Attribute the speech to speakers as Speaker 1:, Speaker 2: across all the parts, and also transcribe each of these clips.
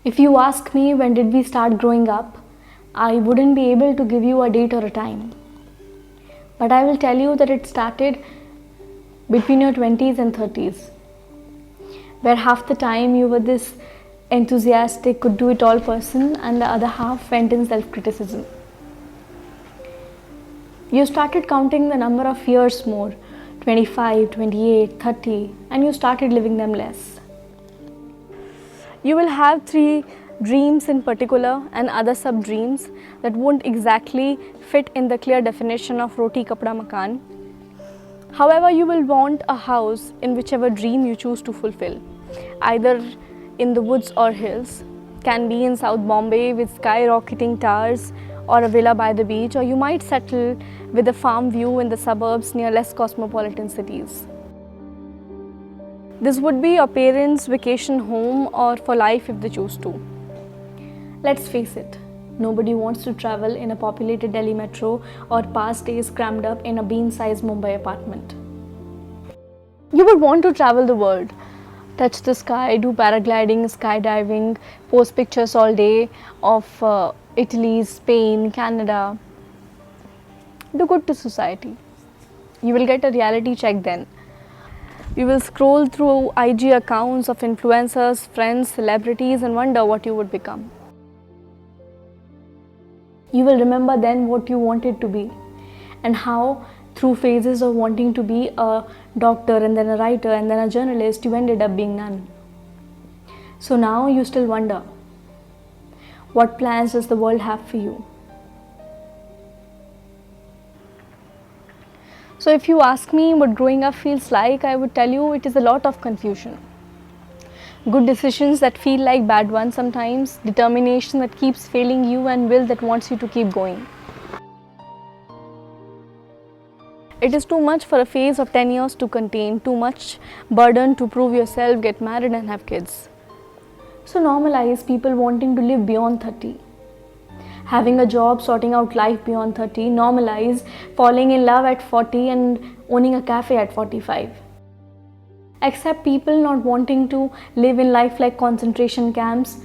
Speaker 1: If you ask me when did we start growing up, I wouldn't be able to give you a date or a time. But I will tell you that it started between your 20s and 30s, where half the time you were this enthusiastic, could do it all person, and the other half went in self criticism. You started counting the number of years more, 25, 28, 30, and you started living them less. You will have 3 dreams in particular and other sub dreams that won't exactly fit in the clear definition of roti kapda makan. However, you will want a house in whichever dream you choose to fulfill, either in the woods or hills. Can be in South Bombay with skyrocketing towers or a villa by the beach, or you might settle with a farm view in the suburbs near less cosmopolitan cities. This would be your parents' vacation home or for life if they choose to. Let's face it, nobody wants to travel in a populated Delhi metro or pass days crammed up in a bean-sized Mumbai apartment. You would want to travel the world, touch the sky, do paragliding, skydiving, post pictures all day of Italy, Spain, Canada. Do good to society. You will get a reality check then. You will scroll through IG accounts of influencers, friends, celebrities and wonder what you would become. You will remember then what you wanted to be and how through phases of wanting to be a doctor and then a writer and then a journalist, you ended up being none. So now you still wonder, what plans does the world have for you? So if you ask me what growing up feels like, I would tell you it is a lot of confusion. Good decisions that feel like bad ones sometimes, determination that keeps failing you and will that wants you to keep going. It is too much for a phase of 10 years to contain, too much burden to prove yourself, get married and have kids. So normalize people wanting to live beyond 30. Having a job, sorting out life beyond 30, normalize falling in love at 40 and owning a cafe at 45. Accept people not wanting to live in life like concentration camps,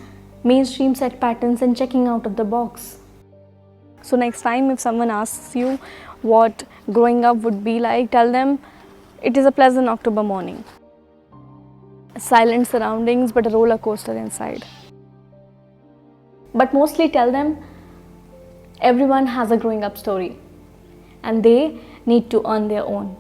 Speaker 1: mainstream set patterns and checking out of the box. So next time if someone asks you what growing up would be like, tell them it is a pleasant October morning. Silent surroundings but a roller coaster inside. But mostly tell them everyone has a growing up story and they need to earn their own.